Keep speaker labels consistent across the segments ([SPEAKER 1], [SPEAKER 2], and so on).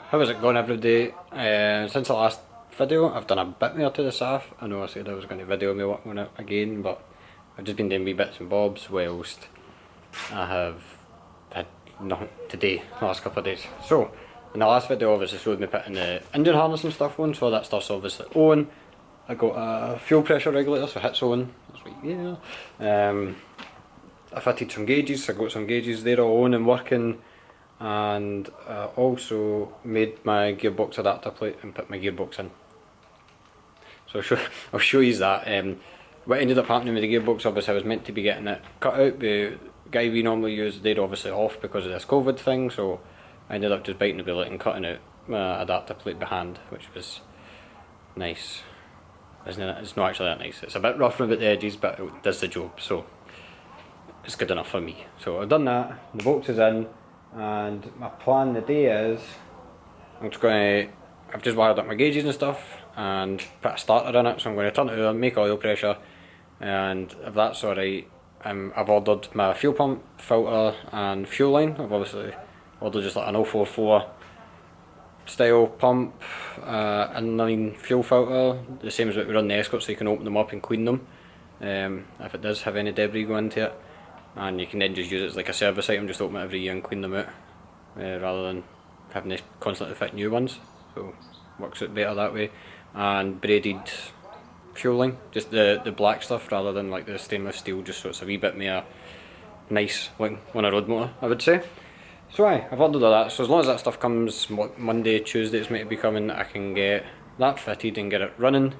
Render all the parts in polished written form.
[SPEAKER 1] How is it going every day? Since the last video I've done a bit more to the SAF. I know I said I was going to video me working on it again, but I've just been doing wee bits and bobs whilst I have had nothing today, the last couple of days. So, in the last video obviously showed me putting the engine harness and stuff on, so that stuff's obviously on. I got a fuel pressure regulator, so it's on. That's right there. I fitted some gauges, I got some gauges there all on and working. And also made my gearbox adapter plate and put my gearbox in. So I'll show you that. What ended up happening with the gearbox, obviously I was meant to be getting it cut out. The guy we normally use, they're obviously off because of this COVID thing, so I ended up just biting the bullet and cutting out my adapter plate by hand, which was nice. Isn't it? It's not actually that nice. It's a bit rough about the edges, but it does the job, so it's good enough for me. So I've done that, the box is in. And my plan today is I've just wired up my gauges and stuff and put a starter in it, so I'm going to turn it on, make oil pressure, and if that's alright, I've ordered my fuel pump, filter and fuel line. I've obviously ordered just like an 044 style pump, inline fuel filter, the same as what we run the Escort, so you can open them up and clean them if it does have any debris go into it. And you can then just use it as like a service item, just open it every year and clean them out, rather than having to constantly fit new ones, so works out better that way. And braided fueling, just the black stuff rather than like the stainless steel, just so it's a wee bit more nice looking on a road motor, I would say. So I've ordered all that, so as long as that stuff comes Monday, Tuesday it's meant to be coming, I can get that fitted and get it running.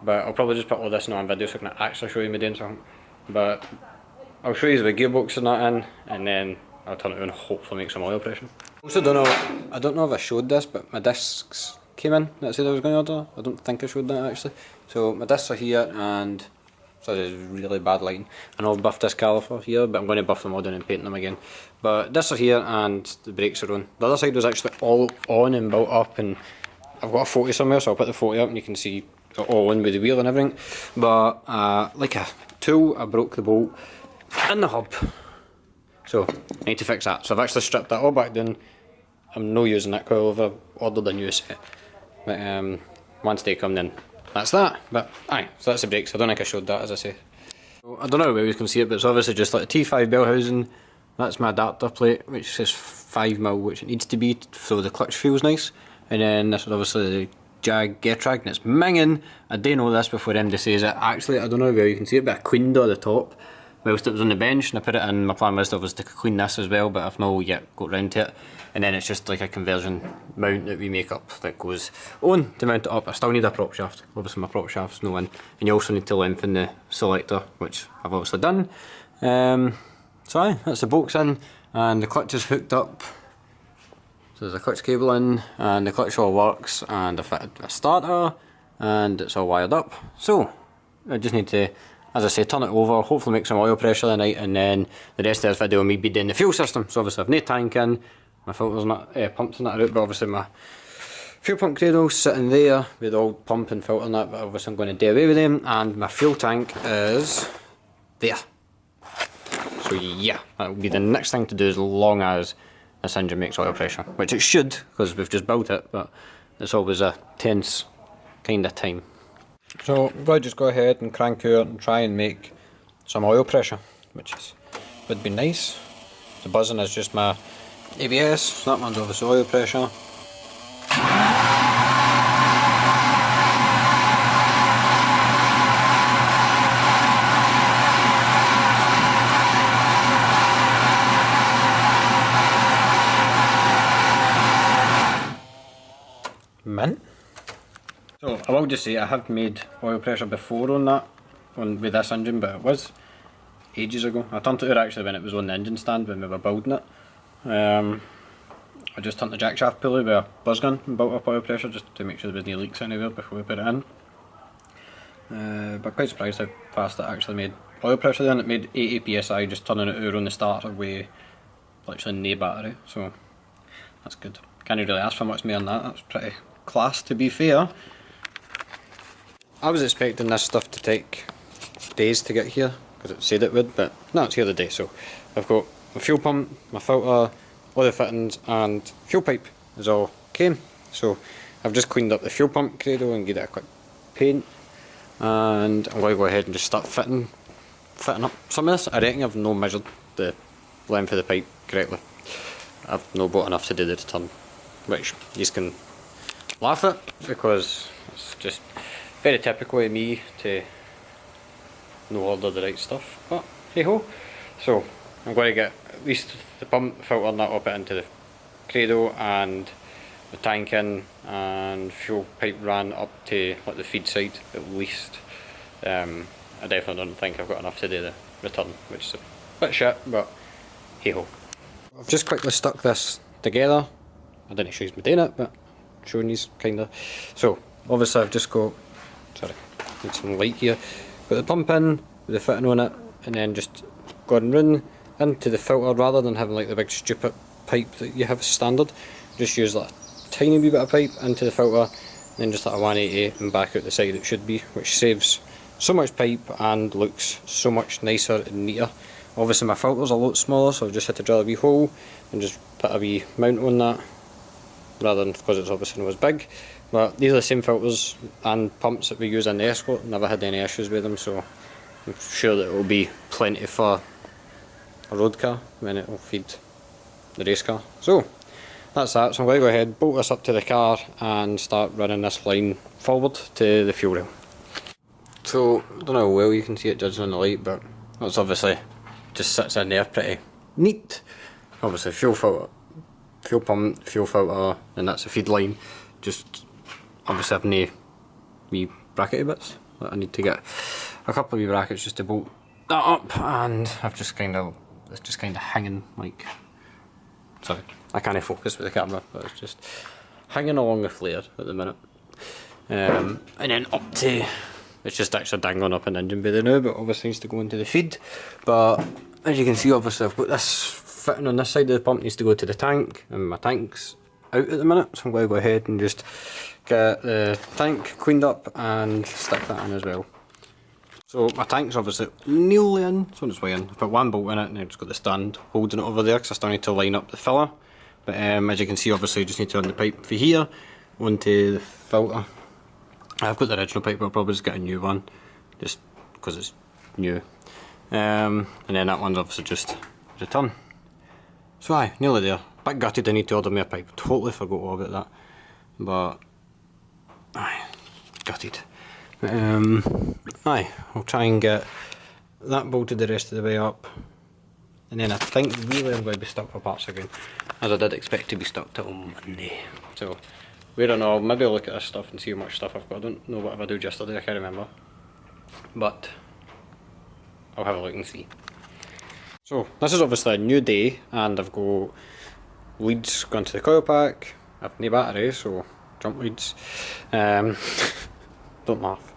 [SPEAKER 1] But I'll probably just put all this in one video so I can actually show you me doing something. But I'll show you the gearbox and that in, and then I'll turn it on and hopefully make some oil pressure. Also I don't know if I showed this, but my discs came in that I said I was going to order. I don't think I showed that actually. So my discs are here, and so this is really bad lighting. And I'll buff this caliper here, but I'm going to buff them all down and paint them again. But discs are here and the brakes are on. The other side was actually all on and built up, and I've got a 40 somewhere, so I'll put the 40 up and you can see it all on with the wheel and everything. But like a tool, I broke the bolt in the hub, so I need to fix that. So I've actually stripped that all back down. I'm not using that coil, I've ordered a new set, but once they come then that's that. But so that's the brakes. I don't think I showed that, as I say. So, I don't know where you can see it, but it's obviously just like a T5 bell housing. That's my adapter plate, which says 5mm, which it needs to be, so the clutch feels nice. And then this is obviously the Jag gear track, and it's minging. I didn't know this before MD says it. Actually, I don't know where you can see it, but I cleaned all the top whilst it was on the bench, and I put it in. My plan was to clean this as well, but I've not yet got round to it. And then it's just like a conversion mount that we make up that goes on to mount it up. I still need a prop shaft. Obviously my prop shaft's no in, and you also need to lengthen the selector, which I've obviously done. So that's the box in, and the clutch is hooked up. So there's a clutch cable in, and the clutch all works, and I fitted a starter, and it's all wired up. So I just need to, as I say, turn it over, hopefully make some oil pressure tonight, and then the rest of this video will me be doing the fuel system. So obviously I've no tank in, my filters not, pumps and that are out, but obviously my fuel pump cradle's sitting there with the old pump and filter and that, but obviously I'm going to do away with them, and my fuel tank is there. So yeah, that will be the next thing to do as long as this engine makes oil pressure, which it should, because we've just built it, but it's always a tense kind of time. So we'll just go ahead and crank out and try and make some oil pressure, which would be nice. The buzzing is just my ABS, so that one's obviously oil pressure. Mint. So I will just say I have made oil pressure before on that, with this engine, but it was ages ago. I turned it out actually when it was on the engine stand when we were building it. I just turned the jack shaft pulley with a buzz gun and built up oil pressure just to make sure there was no leaks anywhere before we put it in. But quite surprised how fast it actually made oil pressure then. It made 80 psi just turning it out on the starter with literally no battery, so that's good. Can't really ask for much more than that. That's pretty class, to be fair. I was expecting this stuff to take days to get here, because it said it would, but no, it's here today. So I've got my fuel pump, my filter, all the fittings, and fuel pipe is all came. So I've just cleaned up the fuel pump cradle and give it a quick paint, and I'm going to go ahead and just start fitting up some of this. I reckon I've no measured the length of the pipe correctly. I've no bought enough to do the return, which you can laugh at because it's just very typical of me to no order the right stuff, but hey ho. So I'm going to get at least the pump filter and that up it into the cradle and the tank in, and fuel pipe ran up to like the feed side at least. I definitely don't think I've got enough to do the return, which is a bit shit, but hey ho. I've just quickly stuck this together. I didn't show you me doing it, but I'm showing you kinda. So obviously I've just got, sorry, need some light here. Put the pump in with the fitting on it, and then just going round into the filter rather than having like the big stupid pipe that you have standard. Just use like a tiny wee bit of pipe into the filter, and then just like a 180 and back out the side it should be, which saves so much pipe and looks so much nicer and neater. Obviously my filter's a lot smaller, so I've just had to drill a wee hole and just put a wee mount on that, rather than because it's obviously not as big. But these are the same filters and pumps that we use in the Escort. Never had any issues with them, so I'm sure that it will be plenty for a road car when it will feed the race car. So that's that. So I'm going to go ahead, bolt this up to the car and start running this line forward to the fuel rail. So I don't know how well you can see it judging on the light, but that's obviously just sits in there pretty neat. Obviously fuel filter, fuel pump, fuel filter, and that's the feed line. Just obviously I've no wee brackety bits that I need to get a couple of wee brackets just to bolt that up, and I've just it's just kind of hanging like, sorry, I can't focus with the camera, but it's just hanging along the flare at the minute. And then up to, it's just actually dangling up an engine bay there now, but obviously needs to go into the feed. But as you can see, obviously I've got this fitting on this side of the pump, needs to go to the tank, and my tank's out at the minute, so I'm going to go ahead and just get the tank cleaned up and stick that in as well. So my tank's obviously nearly in, it's on its way in. I've put one bolt in it and I've just got the stand holding it over there because I still need to line up the filler. But as you can see, obviously you just need to run the pipe for here onto the filter. I've got the original pipe, but I'll probably just get a new one just because it's new. And then that one's obviously just return. So aye, nearly there. Bit gutted I need to order me a pipe, totally forgot all about that. But aye, gutted. Aye, I'll try and get that bolted the rest of the way up, and then I think really I'm going to be stuck for parts again, as I did expect to be stuck till Monday. So we don't know, maybe I'll look at this stuff and see how much stuff I've got. I don't know what I did yesterday, I can't remember, but I'll have a look and see. So this is obviously a new day, and I've got leads going to the coil pack. I've no battery, so jump leads. Don't laugh.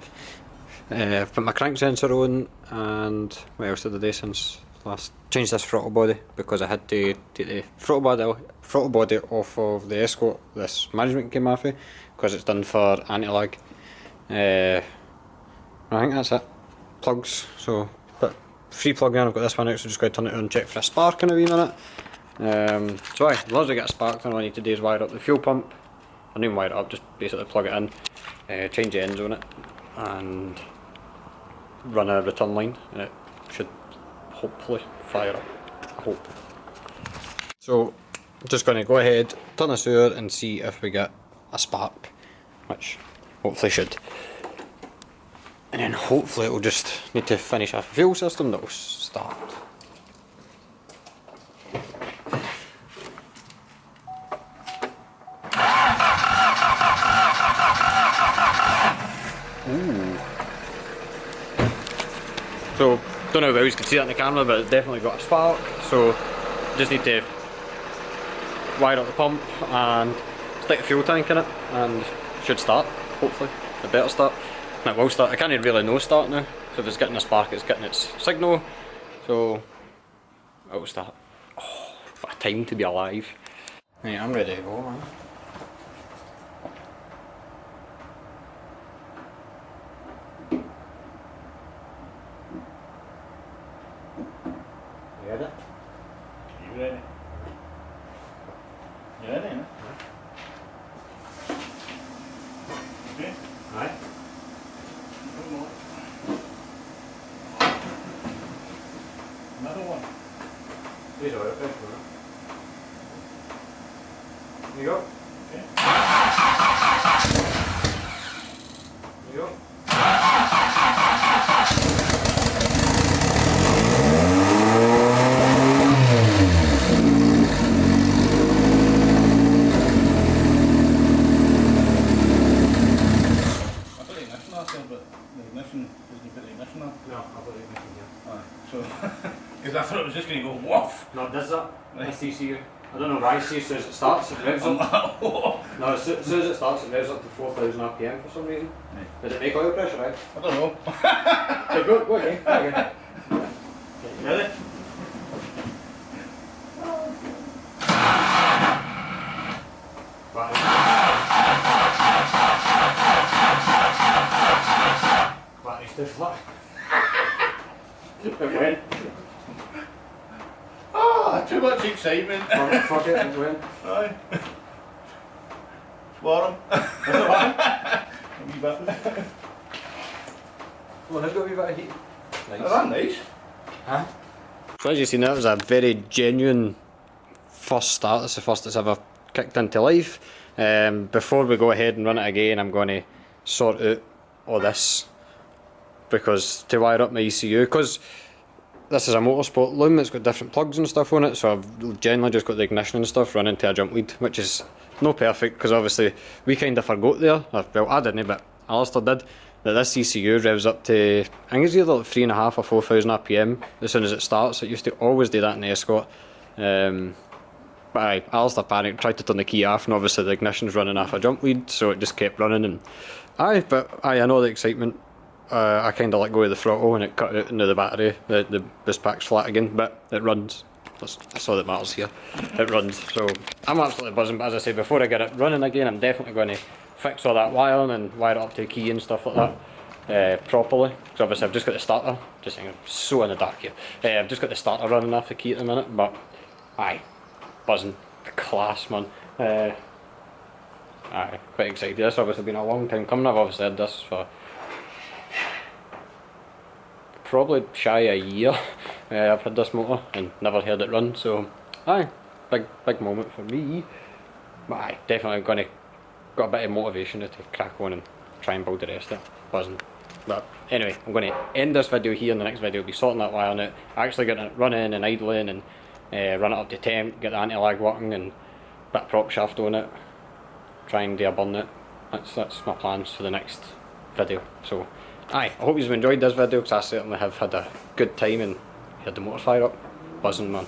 [SPEAKER 1] I've put my crank sensor on, and what else did I do since last? Changed this throttle body because I had to take the throttle body off of the Escort. This management came off it because it's done for anti-lag. I think that's it. Plugs. So put free plug in. I've got this one out, so just going to turn it on and check for a spark in a wee minute. So aye, as long as I get a spark, then all I need to do is wire up the fuel pump. I don't even wire it up, just basically plug it in, change the ends on it, and run a return line, and it should hopefully fire up. I hope. So I'm just going to go ahead, turn the sewer and see if we get a spark, which hopefully should. And then hopefully it'll just need to finish off the fuel system that will start. Ooh. So, don't know if you can see that in the camera, but it's definitely got a spark. So, just need to wire up the pump and stick a fuel tank in it, and it should start, hopefully. It better start. And it will start. I can't even really know start now. So if it's getting a spark, it's getting its signal. So, it will start. Oh, what a time to be alive. Right, I'm ready to go, man. You ready? You ready? You ready? Aye.
[SPEAKER 2] Another one.
[SPEAKER 1] These are okay. There you go.
[SPEAKER 2] Okay.
[SPEAKER 1] There you go.
[SPEAKER 2] I put the ignition off there, but the ignition, doesn't he put the ignition on?
[SPEAKER 1] No, I'll put it in here.
[SPEAKER 2] Aye. So, because I thought it was just going to go woof.
[SPEAKER 1] No, it does that.
[SPEAKER 2] Right.
[SPEAKER 1] That's ECU. I don't know why. See, as soon as it starts, it revs up. No, as soon as it starts, it revs up to 4,000 RPM for some reason.
[SPEAKER 2] Right.
[SPEAKER 1] Does it make oil pressure, right?
[SPEAKER 2] I don't know.
[SPEAKER 1] Okay, go again. Go again.
[SPEAKER 2] Ready?
[SPEAKER 1] Battery's too flat. It went.
[SPEAKER 2] Ah, too much excitement.
[SPEAKER 1] Fuck it, it went.
[SPEAKER 2] Aye. It's warm.
[SPEAKER 1] Is it warm?
[SPEAKER 2] A wee bit.
[SPEAKER 1] Well, there's got a wee bit of heat. Nice.
[SPEAKER 2] Oh, that's nice.
[SPEAKER 1] Huh? So as you see, that was a very genuine first start. It's the first it's ever kicked into life. Before we go ahead and run it again, I'm going to sort out all this, because to wire up my ECU, because this is a motorsport loom, it's got different plugs and stuff on it, so I've generally just got the ignition and stuff running to a jump lead, which is no perfect, because obviously we kind of forgot there, well I didn't, but Alistair did, that this ECU revs up to, I think it's either like 3.5 or 4,000 RPM as soon as it starts. It used to always do that in the Escort. But aye, Alistair panicked, tried to turn the key off, and obviously the ignition's running off a jump lead, so it just kept running. And I know the excitement. I kind of let go of the throttle and it cut out into the battery. The boost pack's flat again, but it runs. That's all that matters here. It runs, so I'm absolutely buzzing. But as I say, before I get it running again, I'm definitely going to fix all that wiring and wire it up to the key and stuff like that properly. Because obviously I've just got the starter. Just saying, I'm so in the dark here. I've just got the starter running off the key at the minute, but aye, buzzing, class, man. Aye, quite excited. This obviously been a long time coming. I've obviously had this for probably shy a year. I've had this motor and never heard it run, so aye, big moment for me. But aye, definitely got a bit of motivation to crack on and try and build the rest of it. Buzzing. But anyway, I'm going to end this video here, and the next video will be sorting that wiring out, actually getting it running and idling, and run it up to temp, get the anti-lag working, and a bit of prop shaft on it, try and do a burn it. That's my plans for the next video. So aye, I hope you've enjoyed this video, because I certainly have had a good time and had the motor fire up. Buzzing, man.